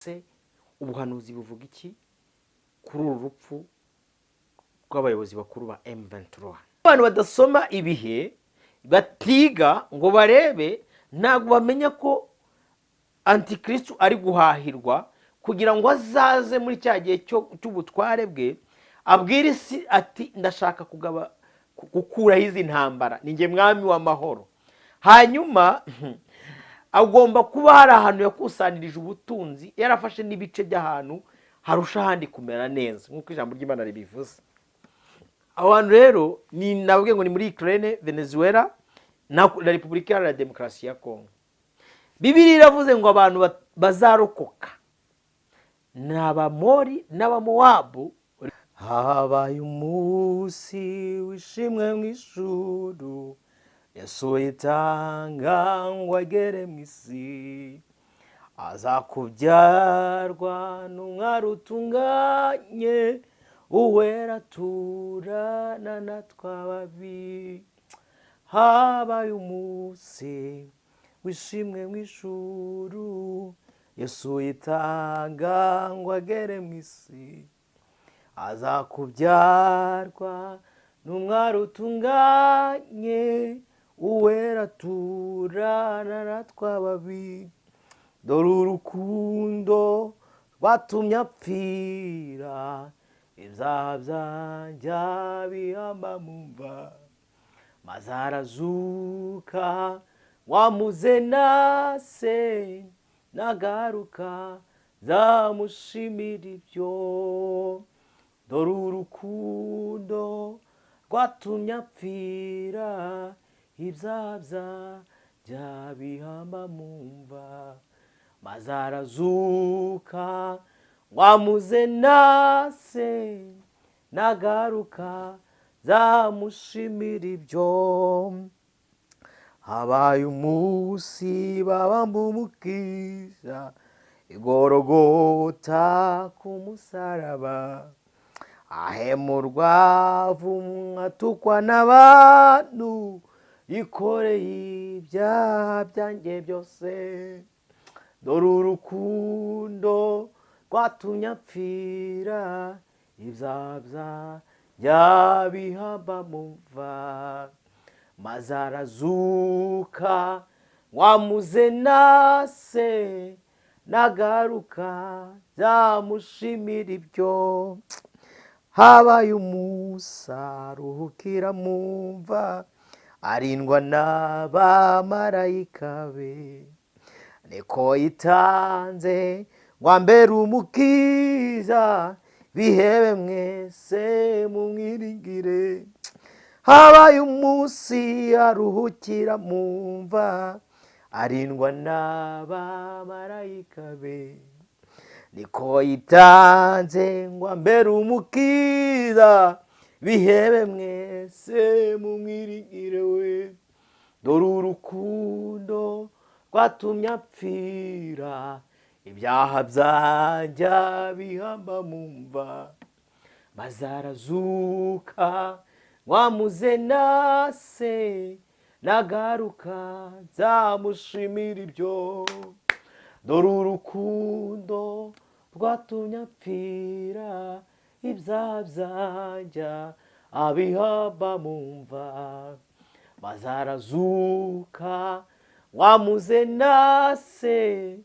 se ubuhanuzi buvuga iki kuri uru rupfu rw'abayobozi bakuru ba M23? Abantu badasoma ibihe batiga ngo barebe ntabwo bamenya ko antikristo ari guhahirwa kugira ngo azaze muri cya gihe cy'ubutware bwe abwire isi ati ndashaka gukuraho izi ntambara, ni njye mwami w'amahoro. Hanyuma agomba kuba hari ahantu yakusanirije ubutunzi, yarafashe n'ibice by'ahantu harusha ahandi kumera neza nk'uko ijambo ry'Imana ribivuze. Abantu rero ni nabwe ngo ni muri Ukraine, Venezuela na Repubulika Iharanira Demokarasi ya Kongo. Bibiliya iravuze ngo abantu bazarokoka ni Abamori n'Abamowabu. Habaye umunsi wishimwe mu ijuru, Yesu yitanga ngo agere mu isi, azakubyarwa n'umwari utunganye, uwera turana natwe ababi. Habaye umunsi wishimwe mu ijuru, Yesu yitanga ngo agere mu isi, azakubyarwa n'umwari utunganye, uwera turana natwe ababi. Dore urukundo rwatumye apfira, ibyaha byanjye abihamba mu mva, maze arazuka wamuze na se, nagaruka nzamushimira ibyo. Dore urukundo rwatumye apfira, ibyaha byanjye abihamba mu mva, maze arazuka wamuze na se, nagaruka nzamushimira ibyo. Habaye umunsi babamba umukiza igorogota ku musaraba, ahemurwa avumwa atukwa n'abantu, yikoreye ibyaha byanjye byose. Dore urukundo rwatumye apfira, ibyaha byanjye abihamba mu mva, maze arazuka wamuze na se, nagaruka nzamushimira ibyo. Habaye umunsi aruhukira mu mva, arindwa n'abamarayika be, niko yitanze ngo ambere umukiza, bihebe mwese mumwiringire. Habaye umunsi aruhukira mu mva, arindwa n'abamarayika be, niko yitanze ngo ambere umukiza, bihebe mwese mumwiringire we. Dore urukundo rwatumye apfira, ibyaha byanjye abihamba mu mva, maze arazuka wamuze na se, nagaruka nzamushimira ibyo. Dore urukundo rwatumye apfira, ibyaha byanjye abihamba mu mva, maze arazuka wamuze na se,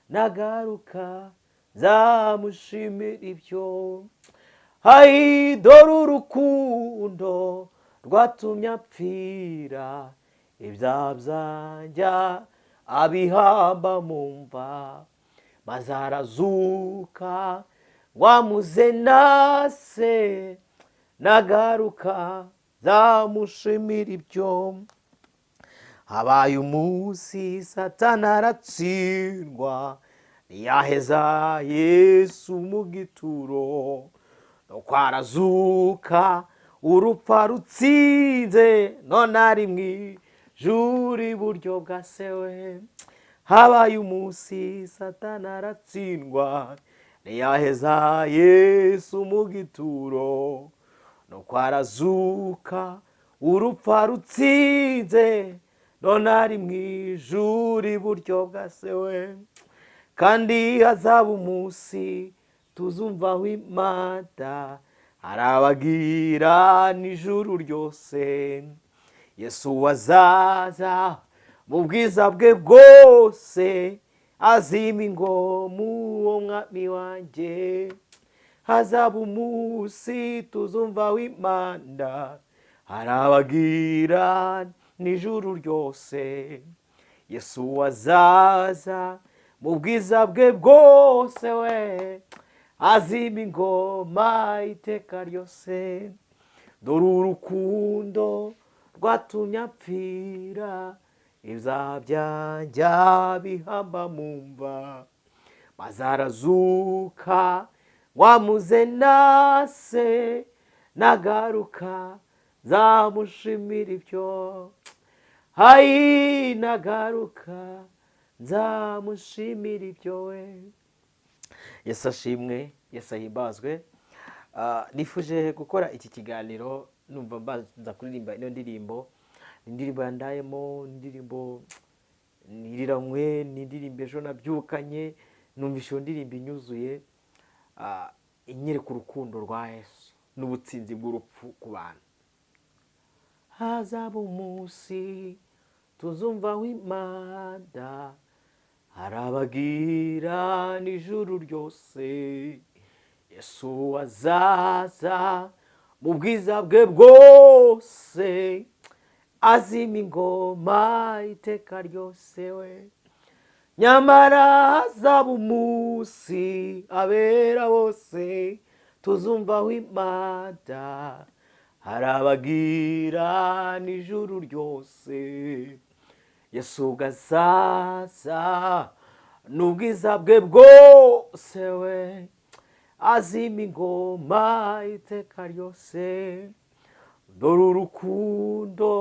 nagaruka nzamushimira ibyo. Hayi, dore urukundo rwatumye apfira, ibyaha byanjye abihamba mu mva, maze arazuka wamuze na se, nagaruka nzamushimira ibyo. Habaye umunsi Satani aratsindwa, ntiyaheza Yesu mu gituro, nuko arazuka urupfa rutsinze, none ari mu ijuru iburyo bwa se we. Habaye umunsi Satani aratsindwa, ntiyaheza Yesu mu gituro, nuko arazuka urupfa rutsinze, none ari mu ijuru iburyo bwa se we. kandi hazaba umunsi tuzumvaho impanda arabagira n'ijuru ryose. Yesu azaza mu bwiza bwe bwose azima ingoma uwo mwami wanjye. Hazaba umunsi tuzumvaho impanda arabagira n'ijuru ryose. Yesu azaza mu bwiza bwe bwose we azima ingoma iteka ryose. Dore urukundo rwatumye apfira ibyaha byanjye bihamba mu mva. Maze arazuka wamuze nase nagaruka nzamushimira ibyo. Hayi nagaruka nzamushimira ibyo we. Yesu ashimwe, Yesu ahimbazwe. Nifuje gukora iki kiganiro numva mbanza kuririmba ino ndirimbo. Indirimbo yandayemo, indirimbo niriramwe, n'indirimbo ejo nabyukanye, numvishe iyo ndirimbo inyuzuye, inyereka urukundo rwa Yesu n'ubutsinzi bw'urupfu ku bantu. Hazaba umunsi tuzumvaho impanda arabagira n'ijuru ryose. Yesu azaza mu bwiza bwe bwose azima ingoma iteka ryose we. Nyamara hazaba umunsi abera bose tuzumvaho impanda arabagira n'ijuru ryose. Yesu gazaza n'ubwiza bwe bwose we azima ingoma iteka ryose. Dore urukundo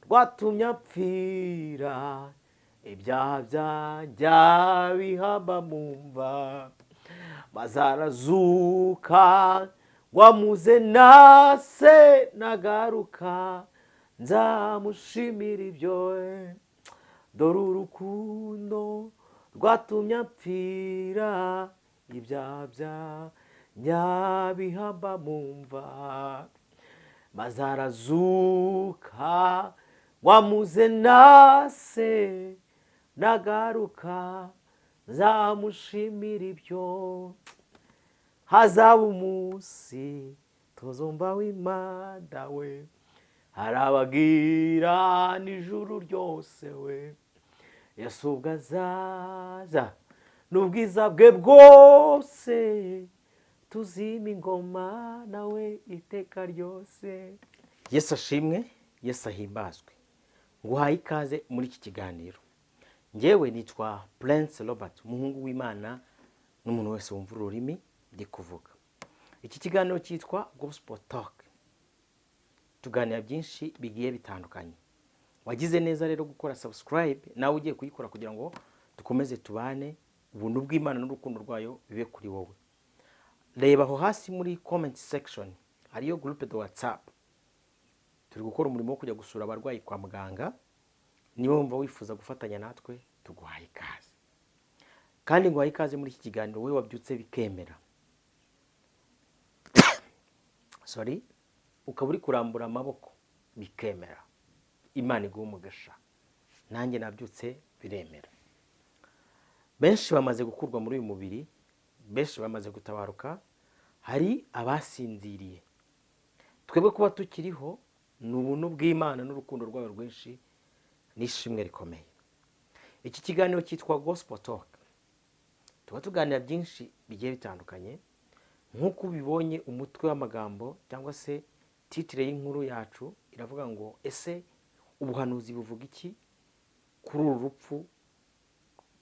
rwatumye apfira ibyaha byanjye bihamba mu mva. Maze arazuka wamuze nase nagaruka nzamushimira ibyo. Dore urukundo rwatumye apfira ibyaha byanjye bihamba mu mva. Maze arazuka wamuze nase nagaruka nzamushimira ibyo. Hazaba umunsi tuzumvaho impanda we arabagira n'ijuru ryose we. Yesu ubwo azaza n'ubwiza bwe bwose tuzima ingoma nawe iteka ryose. Yesu ashimwe, Yesu ahimbazwe. Nguhaye ikaze muri iki kiganiro. Njyewe nitwa Prince Robert, umuhungu w'Imana n'umuntu wese wumva ururimi ndi kuvuga. Iki kiganiro cyitwa Gospel Talk. Tuganira byinshi bigiye bitandukanye. Wagize neza rero gukora subscribe, nawe ugiye kuyikora kugira ngo dukomeze tubane, ubuntu bw'Imana n'urukundo rwayo bibe kuri wowe. Reba aho hasi muri comment section hariyo groupe de WhatsApp. Turi gukora umurimo wo kujya gusura abarwayi kwa muganga. Niba wumva wifuza gufatanya natwe, tuguhaye ikaze. Kandi nguhaye ikaze muri iki kiganiro we wabyutse bikemera. Ukaba uri kurambura amaboko bikemera. Imana iguha umugisha. Nanjye nabyutse biremera. Benshi bamaze gukurwa muri uyu mubiri, benshi bamaze gutabaruka, hari abasinziriye. Twebwe kuba tukiriho ni ubuntu bw'Imana n'urukundo rwayo rwinshi n'ishimwe rikomeye. Iki kiganiro cyitwa Gospel Talk. Tuba tuganira byinshi bigiye bitandukanye, nk'uko ubibonye umutwe w'amagambo cyangwa se titire y'inkuru yacu iravuga ngo ese ubuhanuzi buvuga iki kuri uru rupfu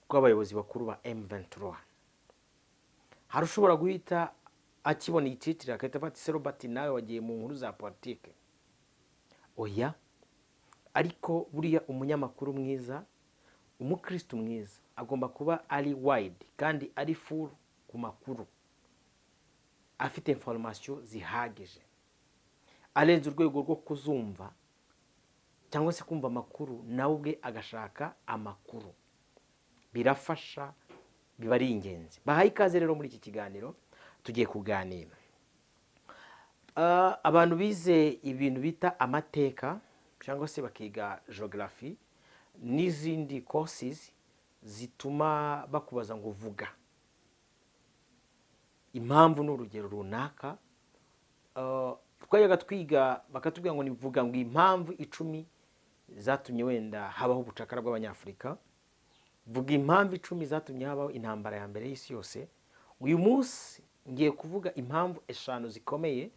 rw'abayobozi bakuru ba M23. Hari ushobora guhita akibona iyi titire akahita afata ese Robert nawe wagiye mu nkuru za politike. Oya, ariko buriya umunyamakuru mwiza, umukristo mwiza agomba kuba ari wide kandi ari full ku makuru, afite information zihagije, arenze urwego rwo kuzumva cyangwa se kumva amakuru nawe ubwe agashaka amakuru. Birafasha biba ari ingenzi. Bahaye ikaze rero muri iki kiganiro tugiye kuganira. Abantu bize ibintu bita amateka cyangwa se bakiga geography n'izindi courses zituma bakubaza ngo vuga impamvu n'urugero runaka. Twayaga twiga bakatubwira ngo nivuga ngo impamvu 10 zatumye wenda habaho ubucakara bw'abanyafrika, vuga impamvu 10 zatumye habaho intambara ya mbere y'isi yose. Uyu munsi ngiye kuvuga impamvu 5 zikomeye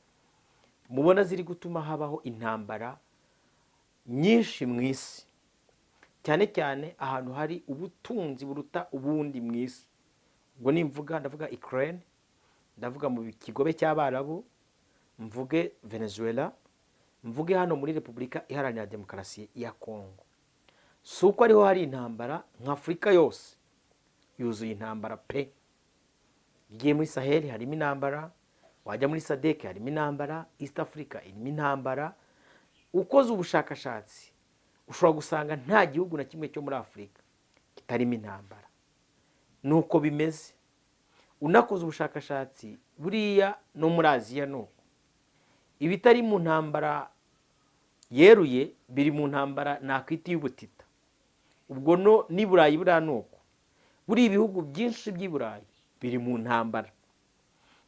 mubona ziri gutuma habaho intambara nyinshi mu isi, cyane cyane ahantu hari ubutunzi buruta ubundi mu isi. Ubwo nimvuga ndavuga Ukraine, ndavuga mu kigobe cy'Abarabu, mvuge Venezuela, mvuge hano muri Repubulika Iharanira Demokarasi ya Kongo. Suko ariho hari intambara, nka Afrika yose yuzuye intambara pe. Igiye muri Sahel harimo intambara, wajya muri SADC harimo intambara, East Africa irimo intambara. Ukoze ubushakashatsi ushobora gusanga nta gihugu na kimwe cyo muri Afrika kitarimo intambara. Nuko bimeze. Unakoze ubushakashatsi buriya no muri Aziya nuko. Ibitari mu ntambara yeruye biri mu ntambara nakwita y'ubutita. Ubwo no ni Burayi buriya nuko. Buri ibihugu byinshi by'i Burayi biri mu ntambara.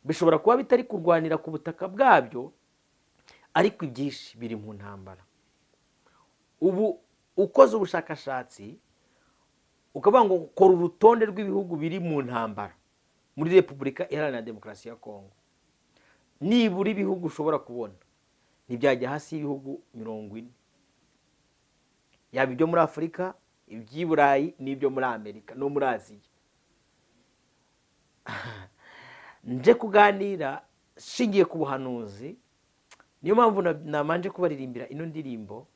Bishobora kuba bitari kurwanira ku butaka bwabyo, ariko ibyinshi biri mu ntambara. Ubu ukoze ubushakashatsi ukavuga ngo kora urutonde rw'ibihugu biri mu ntambara muri Repubulika Iharanira Demokarasi ya Kongo, nibura ibihugu ushobora kubona ntibyajya hasi y'ibihugu 40. Yaba ibyo muri Afurika, iby'i Burayi n'ibyo muri Amerika no muri Aziya. Nje kuganira shingiye ku buhanuzi, niyo mpamvu namanje kubaririmbira ino ndirimbo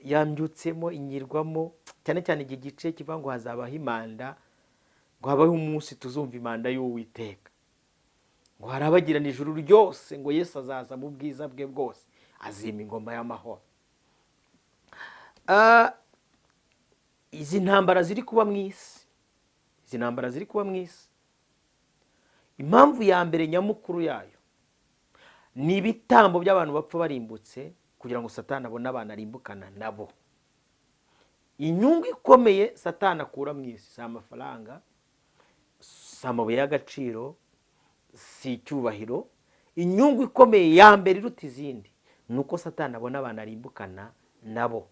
yambyutsemo inyirwamo, cyane cyane iki gice kivuga ngo hazabaho imanda, ngo habaho umunsi tuzumva imanda y'Uwiteka, ngo harabagirana ijuru ryose, ngo Yesu azaza mu bwiza bwe bwose azima ingoma y'amahoro. Izi ntambara ziri kuba mu isi, impamvu ya mbere nyamukuru yayo ni ibitambo by'abantu bapfa barimbutse kugira ngo Satani abone abantu arimbukana nabo. Inyungu ikomeye Satani akura mu isi si amafaranga, si amabuye y'agaciro, si icyubahiro. Inyungu ikomeye ya mbere iruta izindi nuko Satani abona abantu arimbukana nabo.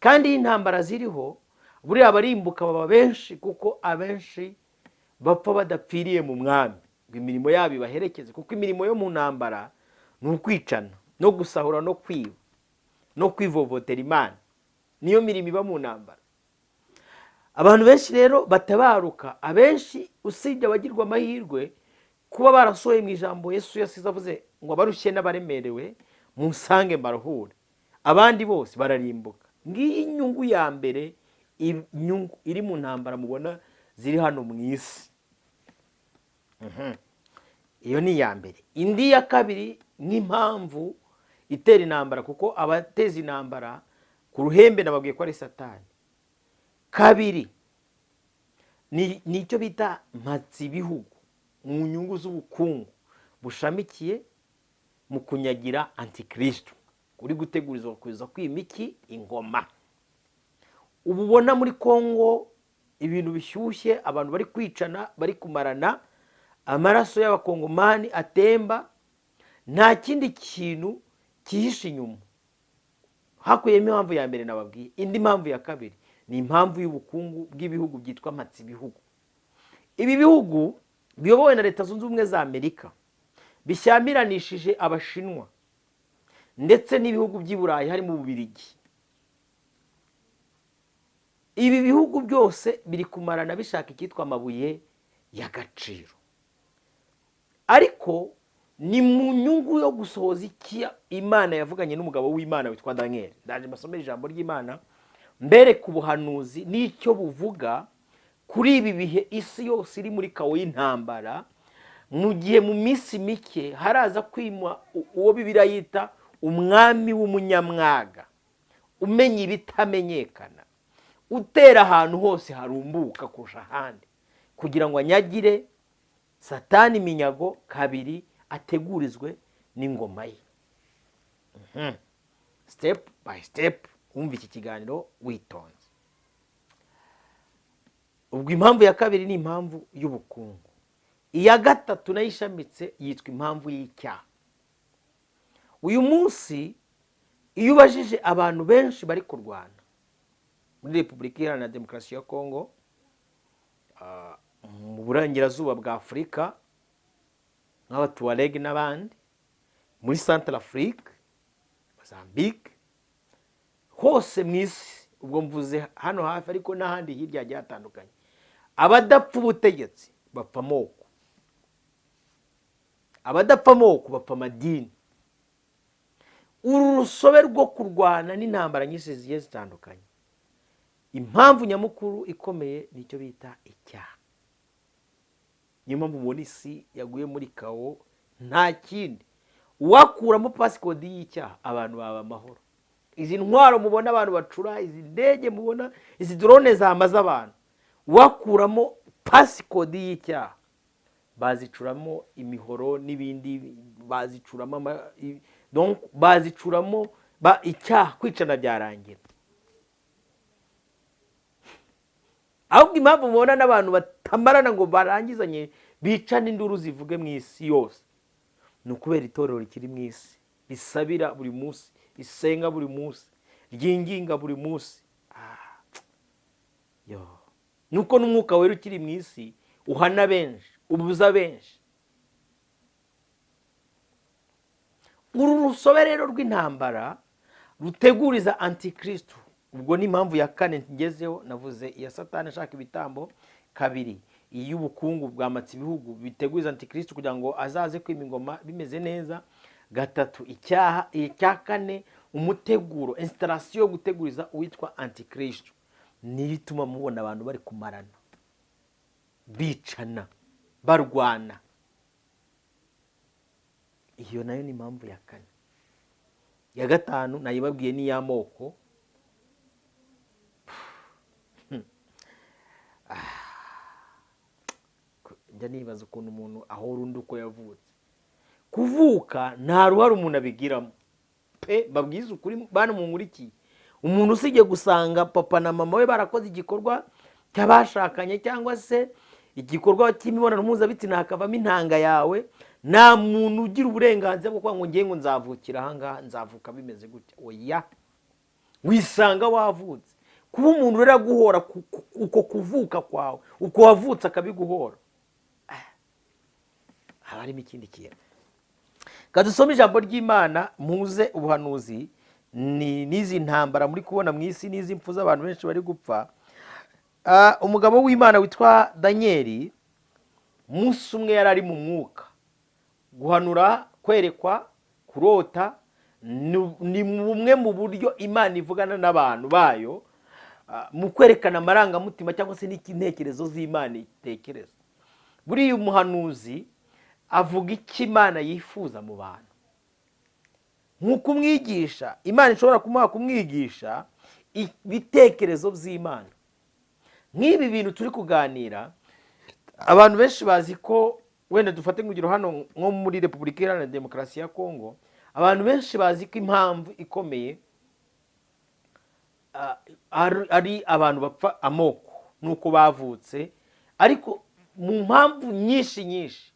Kandi intambara ziriho buriya barimbuka baba benshi, kuko abenshi bapfa badapfiriye mu mwami ngo imirimo yabo ibaherekeze. Kuko imirimo yo mu ntambara ni ukwicana no gusahura no kwiba no kwivovotera Imana, niyo mirimo iba mu ntambara. Abantu benshi rero batabaruka, abenshi usibye abagirwa amahirwe kuba barasohoye mu ijambo Yesu yasize avuze ngo abarushye n'abaremerewe musange mbaruhure, abandi bose bararimbuka. Ngiyi inyungu ya mbere, inyungu iri mu ntambara mubona ziri hano mu isi. Iyo ni ya mbere. Indi ya kabiri nk'impamvu itera intambara, kuko abateza intambara ku ruhembe nababwiye ko ari Satani. Kabiri ni icyo bita mpatsibihugu, mu nyungu z'ubukungu bushamikiye mu kunyagira Antikristo, uri gutegurizwa kuza kwimiki ingoma. Ubu ubona muri Kongo ibintu bishyushye, abantu bari kwicana, bari kumarana, amaraso y'abakongomani atemba, nta kindi kintu kihishe inyuma. Hakuyemo impamvu ya mbere nababwiye. Indi mpamvu ya kabiri ni impamvu y'ubukungu bw'ibihugu byitwa mpatsibihugu. Ibi bihugu biyobowe na Leta Zunze Ubumwe za Amerika bishyamiranyishije Abashinwa ndetse n'ibihugu by'i Burayi harimo Ububiligi. Ibi bihugu byose biri kumarana bishaka icyitwa amabuye y'agaciro, ariko ni mu nyungu yo gusohoza iki Imana yavuganye n'umugabo w'Imana witwa Daniel. Ndaje mbasomera ijambo ry'Imana mbere ku buhanuzi n'icyo buvuga kuri ibi bihe isi yose iri muri kawo y'intambara. Mu gihe mu minsi mike haraza kwimwa uwo Bibiliya yita umwami w'umunyamwaga, umenya ibitamenyekana, utera ahantu hose harumbuka kurusha ahandi, kugira ngo anyagire Satani iminyago, kabiri ategurizwe n'ingoma ye. Step by step wumva iki kiganiro witonze. Ubwo impamvu ya kabiri ni impamvu y'ubukungu. Iya gatatu nayo ishamitse yitwa impamvu y'icyaha. Uyu munsi iyo ubajije abantu benshi bari kurwana muri Repubulika Iharanira Demokarasi ya Kongo, mu burengerazuba bwa Afurika nk'Abatuareg n'abandi, muri Central Afrique, Mozambique, hose mu isi, ubwo mvuze hano hafi ariko n'ahandi hirya hagiye hatandukanye, abadapfa ubutegetsi bapfa amoko, abadapfa amoko bapfa amadini. Uru rusobe rwo kurwana n'intambara nyinshi zigiye zitandukanye, impamvu nyamukuru ikomeye nicyo bita icyaha. Niyo mpamvu mubona isi yaguye muri kawo, nta kindi. Wakuramo pasikodi y'icyaha, abantu baba amahoro. Izi ntwaro mubona abantu bacura, izi ndege mubona, izi drone zamaze abantu, wakuramo pasikodi y'icyaha, bazicuramo imihoro n'ibindi, bazicuramo donc bazicuramo icyaha, kwicana byarangira. Ahubwo impamvu mubona n'abantu batamarana ngo barangizanye bicana induru zivuge mu isi yose, ni ukubera itorero rikiri mu isi, risabira buri munsi, risenga buri munsi, ryinginga buri munsi. Nuko n'umwuka wera ukiri mu isi uhana benshi, ubuza benshi. Uru rusobe rero rw'intambara ruteguriza antikristo. Ubwo ni impamvu ya kane ngezeho, navuze iya Satani ashaka ibitambo, kabiri iy'ubukungu bwamatse ibihugu biteguriza antikristo kugira ngo azaze kwima ingoma bimeze neza, gatatu icyaha, icya kane umuteguro, installation yo guteguriza uwitwa antikristo. Niyo ituma mubona abantu bari kumarana, bicana, barwana. Iyo nayo ni impamvu ya kane. Ya gatanu nayibabwiye ni y'amoko. Njya nibaza ukuntu umuntu ahora undi uko yavutse. Kuvuka nta ruhare umuntu abigiramo pe, babwiza ukuri bana munkurikiye. Umuntu usije gusanga papa na mama we barakoze igikorwa cy'abashakanye cyangwa se igikorwa cy'imibonano mpuzabitsina hakavamo intanga yawe, nta muntu ugira uburenganzira bwo kuvuga ngo ngiye ngo nzavukira ahangaha, nzavuka bimeze gutya. Oya, wisanga wavutse. Kuba umuntu rero guhora uko kuvuka kwawe, uko wavutse akabiguhora, haba harimo ikindi kintu. Kadusome ijambo ry'Imana muze ubuhanuzi n'izi ntambara muri kubona mu isi, n'izi mpfu z'abantu benshi bari gupfa. Umugabo w'Imana witwa Danieli, umunsi umwe yari ari mu mwuka. Guhanura, kwerekwa, kurota ni bumwe mu buryo Imana ivugana n'abantu bayo, mu kwerekana amarangamutima cyangwa se n'intekerezo z'Imana itekereza. Buriya umuhanuzi avuga icyo Imana yifuza mu bantu. Nk'uko umwigisha, Imana ishobora kumuha kumwigisha ibitekerezo by'Imana. Nk'ibi bintu turi kuganira, abantu benshi bazi ko, wenda dufate nk'urugero hano nko muri Repubulika Iharanira Demokarasi ya Kongo, abantu benshi bazi ko impamvu ikomeye ari abantu bapfa amoko nuko bavutse, ariko mu mpamvu nyinshi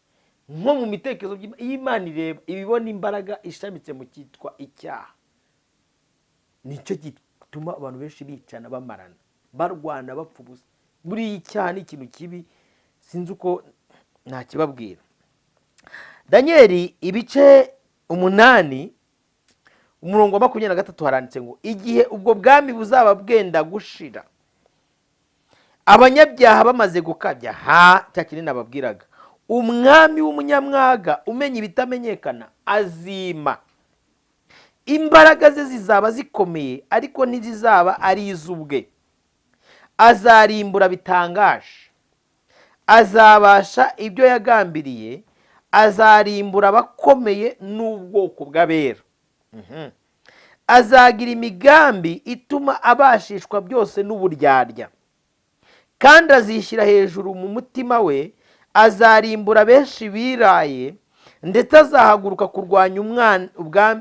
nko mu mitekerezo y'Imana ireba ibibona imbaraga ishamitse mu cyitwa icyaha. Nicyo gituma abantu benshi bicana, bamarana, barwana, bapfa ubusa. Buriya icyaha ni ikintu kibi, sinzi uko ntakibabwira. Danieli ibice 8 umurongo wa 23 haranditse ngo, igihe ubwo bwami buzaba bwenda gushira, abanyabyaha bamaze gukabya, cya kinini nababwiraga, umwami w'umunyamwaga umenya ibitamenyekana azima. Imbaraga ze zizaba zikomeye, ariko ntizizaba ari iz'ubwe. Azarimbura bitangaje, azabasha ibyo yagambiriye, azarimbura abakomeye n'ubwoko bw'abera. Azagira imigambi ituma abashishwa byose n'uburyarya, kandi azishyira hejuru mu mutima we, azarimbura benshi biraye, ndetse azahaguruka kurwanya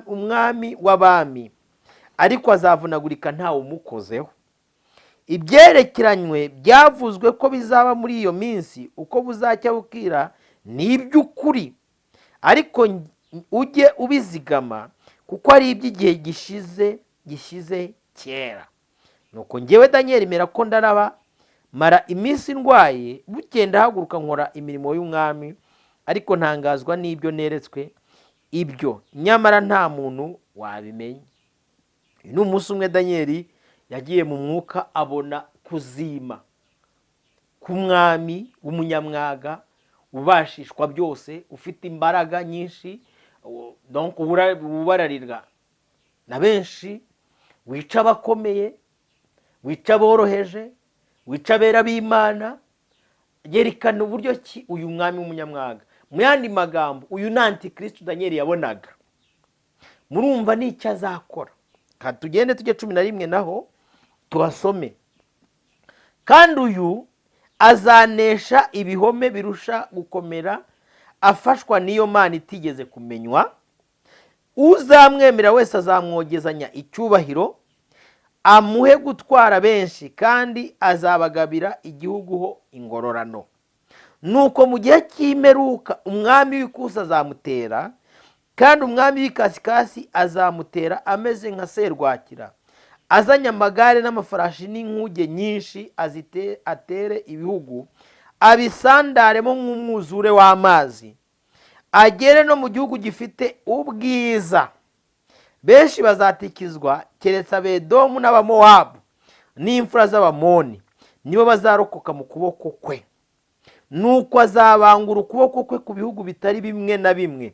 umwami w'abami, ariko azavunagurika ntawe umukozeho. Ibyerekeranywe byavuzwe ko bizaba muri iyo minsi uko buzacya bukira ni iby'ukuri, ariko ujye ubizigama kuko ari iby'igihe gishize kera. Nuko njyewe Daniel mera ko ndaraba, mara iminsi ndwaye, bukeye ndahaguruka nkora imirimo y'umwami, ariko ntangazwa n'ibyo neretswe ibyo, nyamara nta muntu wabimenya. Uyu ni umunsi umwe Daniel yagiye mu mwuka abona kuzima k'umwami w'umunyamwaga ubashishwa byose, ufite imbaraga nyinshi, donc ubararirwa na benshi, wica abakomeye, wica aboroheje, wica abera b'Imana. Yerekana uburyo ki uyu mwami w'umunyamwaga, mu yandi magambo uyu ni antikristo Daniel yabonaga. Murumva n'icyo azakora. Tugende tujye 11 naho tubasome. Kandi uyu azanesha ibihome birusha gukomera, afashwa n'iyo Mana itigeze kumenywa. Uzamwemera wese azamwogezanya icyubahiro, amuhe gutwara benshi, kandi azabagabira igihugu ho ingororano. Nuko mu gihe cy'imperuka umwami w'ikusi azamutera, kandi umwami w'ikasikasi azamutera ameze nka serwakira, azanye amagare n'amafarashi n'inkuge nyinshi, atere ibihugu, abisandaremo nk'umwuzure w'amazi, agere no mu gihugu gifite ubwiza. Benshi bazatikizwa, keretse Abedomu n'Abamowabu n'imfura z'Abamoni nibo bazarokoka mu kuboko kwe. Nuko azabangura ukuboko kwe ku bihugu bitari bimwe na bimwe,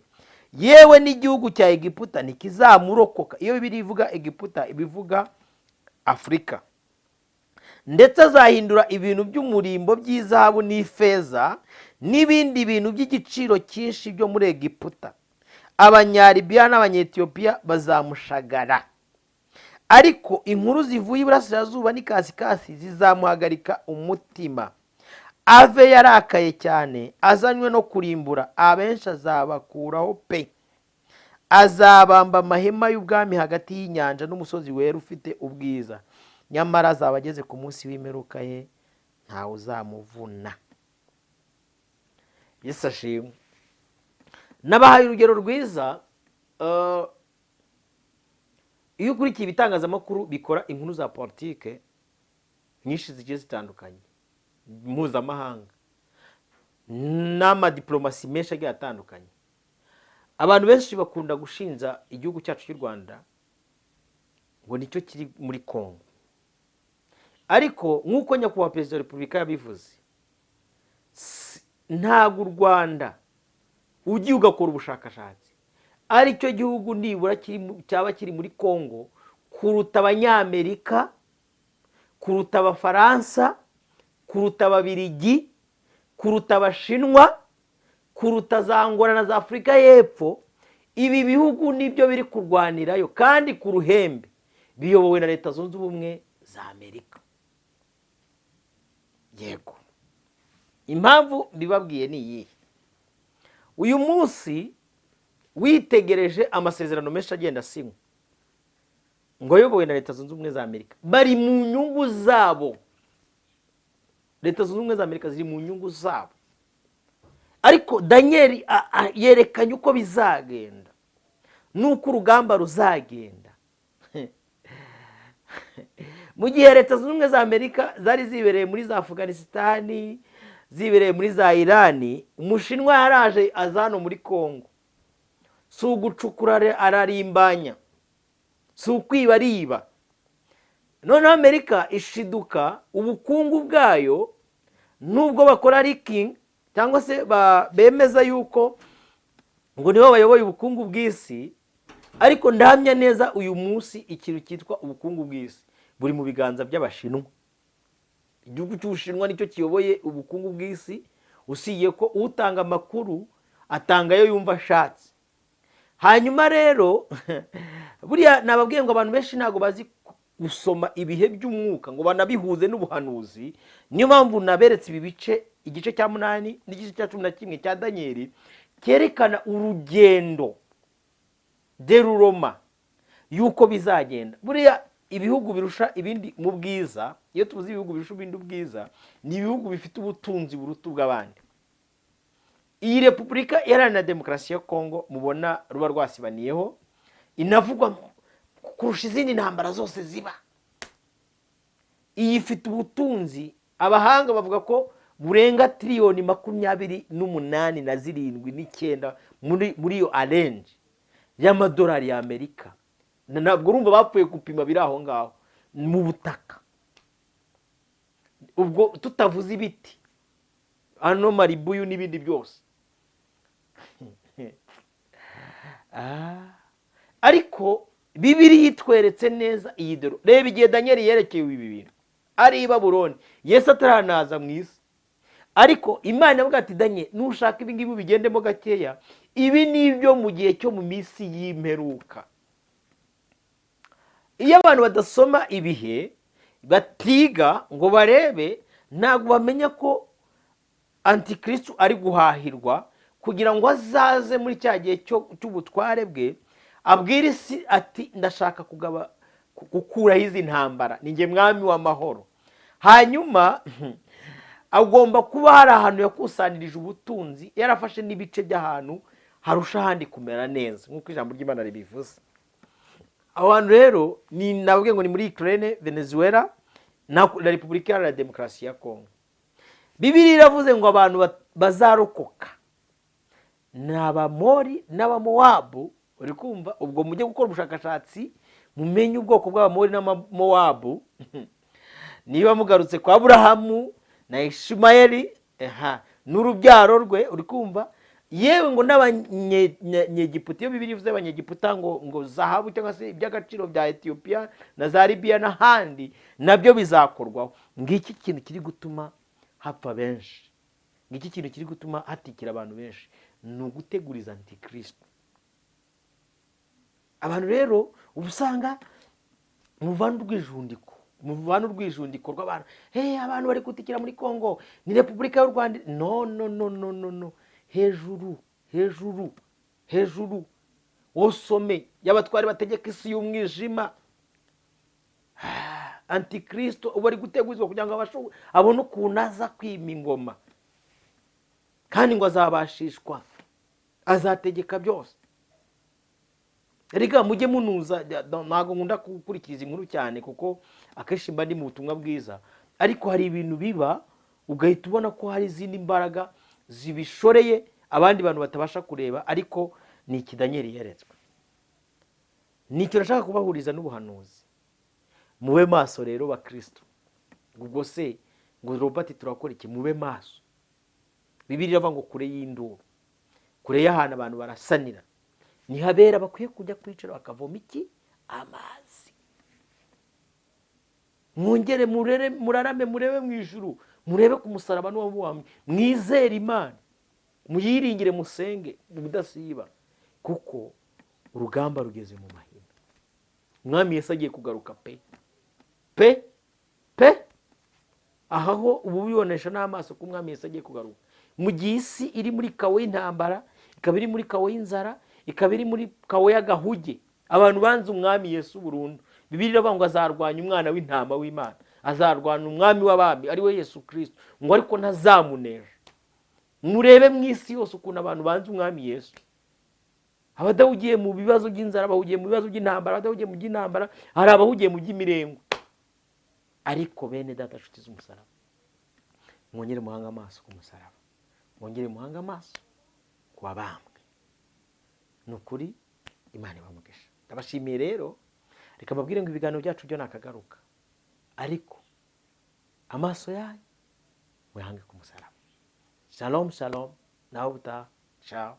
yewe n'igihugu cya Egiputa ntikizamurokoka. Iyo Bibiliya ivuga Egiputa ibivuga Afurika. Ndetse azahindura ibintu by'umurimbo by'izahabu n'ifeza n'ibindi bintu by'igiciro cyinshi byo muri Egiputa. Abanyalibiya n'Abanyetiyopiya bazamushagara, ariko inkuru zivuye iburasirazuba n'ikasikasi zizamuhagarika umutima. Ave yarakaye cyane, azanywe no kurimbura, abenshi azabakuraho pe. Azabamba amahema y'ubwami hagati y'inyanja n'umusozi wera ufite ubwiza, nyamara azaba ageze ku munsi w'imperuka ye, ntawe uzamuvuna. Yesu ashimwe. Nabahaye urugero rwiza. Iyo ukurikiye ibitangazamakuru bikora inkuru za politike nyinshi zigiye zitandukanye mpuzamahanga n'amadiplomasi menshi agiye atandukanye, abantu benshi bakunda gushinja igihugu cyacu cy'u Rwanda ngo nicyo kiri muri Kongo. Ariko nk'uko nyakubahwa Perezida wa Repubulika yabivuze, ntabwo u Rwanda ugiye ugakora ubushakashatsi aricyo gihugu nibura cyaba kiri muri Kongo kuruta Abanyamerika, kuruta Abafaransa, kuruta Ababiligi, kuruta Abashinwa, kuruta za Angola na za Afurika y'Epfo. Ibi bihugu nibyo biri kurwanirayo, kandi ku ruhembe biyobowe na Leta Zunze Ubumwe za Amerika. Yego, impamvu bibabwiye ni iyi. Uyu munsi witegereje amasezerano menshi agenda asinywa ngo ayobowe na Leta Zunze Ubumwe za Amerika, bari mu nyungu zabo. Leta Zunze Ubumwe za Amerika ziri mu nyungu zabo, ariko Daniel yerekanye uko bizagenda, nuko urugamba ruzagenda. Mu gihe Leta Zunze Ubumwe za Amerika zari zibereye muri za Afghanistan, zibereye muri za Iran, Umushinwa yaraje azano muri Kongo. Si ugucukura ararimbanya, si ukwiba ariba. None Amerika ishiduka ubukungu bwayo, nubwo bakora leaking cyangwa se bemeza yuko ngo nibo bayoboye ubukungu bw'isi, ariko ndahamya neza uyu munsi ikintu cyitwa ubukungu bw'isi buri mu biganza by'Abashinwa. Igihugu cy'Ubushinwa nicyo kiyoboye ubukungu bw'isi, usiye ko utanga amakuru atangayo yumva ashatse. Hanyuma rero buriya nababwiye ngo abantu benshi ntago bazi gusoma ibihe by'umwuka ngo banabihuze n'ubuhanuzi. Niyo mpamvu naberetse ibi bice, igice cya 8 n'igice cya 11 cya Daniel cyerekana urugendo de Roma yuko bizagenda. Buriya ibihugu birusha ibindi mu bwiza, iyo tuvuze ibihugu birusha ibindi ubwiza, ni ibihugu bifite ubutunzi buruta bw'abandi. Iyi Repubulika Iharanira Demokarasi ya Kongo mubona ruba rwasibaniyeho, inavugwa kurusha izindi ntambara zose ziba. Iyi ifite ubutunzi, abahanga bavuga ko burenga triliyoni 28.9 muri iyo range y'amadolari ya Amerika. Ntabwo urumva bapfuye gupima biri aho ngaho mu butaka. Ubwo tutavuze ibiti, ano maribuyu n'ibindi byose. Ariko Bibiri yitweretse neza iyi dero. Reba igihe Daniel yerekeye ibi bintu ari i Babuloni, Yesu ataranaza mu isi. Ariko Imana yavuga ati Daniel, nushaka ibi ngibi bigendemo gakeya, ibi ni ibyo mu gihe cyo mu minsi y'imperuka. Iyo abantu badasoma ibihe, batiga ngo barebe, ntabwo bamenya ko Antikristo ari guhahirwa kugira ngo azaze muri cya gihe cy'ubutware bwe, abwira isi ati ndashaka gukuraho izi ntambara, ni njye mwami w'amahoro. Hanyuma agomba kuba hari ahantu yakusanirije ubutunzi, yarafashe n'ibice by'ahantu harusha ahandi kumera neza, nk'uko ijambo ry'Imana ribivuze. Aho hantu rero ni nabwe ngo ni muri Ukraine, Venezuela na Repubulika Iharanira Demokarasi ya Kongo. Bibiri iravuze ngo abantu bazarokoka ni Abamori n'Abamowabu. Uri kumva? Ubwo mujye gukora ubushakashatsi mumenye ubwoko bw'Abamori n'Abamowabu. Niba mugarutse kwa Aburahamu na Ishimayeli n'urubyaro rwe, uri kumva? Yewe ngo n'Abanyegiputa, iyo Bibiri ivuze Abanyegiputa ngo zahabu cyangwa se iby'agaciro bya Ethiopia na za Libya n'ahandi nabyo bizakorwaho. Ngiki kintu kiri gutuma hapfa benshi, ngiki kintu kiri gutuma hatikira abantu benshi, ni uguteguriza Antikristo. Abantu rero ubusanga muvana urwijundiko rw'abantu, abantu bari gutikira muri Kongo, ni Repubulika y'u Rwanda. No, hejuru osome y'abatwari bategeka isi y'umwijima. Antikristo ubu ari gutegurizwa kugira ngo abone ukuntu aza kwima ingoma, kandi ngo azabashishwa, azategeka byose. Erega mujye munuza, ntabwo nkunda gukurikiriza inkuru cyane kuko akenshi mba ndi mu butumwa bwiza, ariko hari ibintu biba ugahita ubona ko hari izindi mbaraga zibishoreye abandi bantu batabasha kureba, ariko ni iki Daniel yeretswe. Nicyo nashaka kubahuriza n'ubuhanuzi. Mube maso rero bakristo. Ubwo se ngo Robert turakora iki? Mube maso. Bibiri iravuga ngo kure y'induru, kure y'ahantu abantu barasanira, ni habera bakwiye kujya kwicara bakavoma iki? Amazi. Mwongere murarame murebe mu ijuru, murebe ku musaraba n'uwamubambye, mwizere Imana, muyiringire, musenge mudasiba, kuko urugamba rugeze mu mahina. Umwami Yesu agiye kugaruka pe aho ubu bibonesha n'amaso ko Umwami Yesu agiye kugaruka. Mu gihe isi iri muri kawe y'intambara, ikaba iri muri kawe y'inzara, ikaba iri muri kawe y'agahuge, abantu banze Umwami Yesu burundu. Bibiri iravuga ngo azarwanya umwana w'intama w'Imana, azarwana umwami w'abami ari we Yesu Kristo, ngo ariko ntazamunesha. Murebe mu isi yose ukuntu abantu banze Umwami Yesu. Abadahugiye mu bibazo by'inzara, abahugiye mu bibazo by'intambara, abadahugiye mu by'intambara, hari abahugiye mu by'imirengo. Ariko bene data nshuti z'umusaraba, mwongere muhanga amaso ku musaraba, mwongere muhanga amaso ku wabambwe. Nukuri Imana ibamugisha. Ndabashimiye rero, reka mbabwire ngo ibiganiro byacu byo nakagaruka, ariko amaso yanyu muyange ku musaraba. Shalom, nawe utaha. Ciao.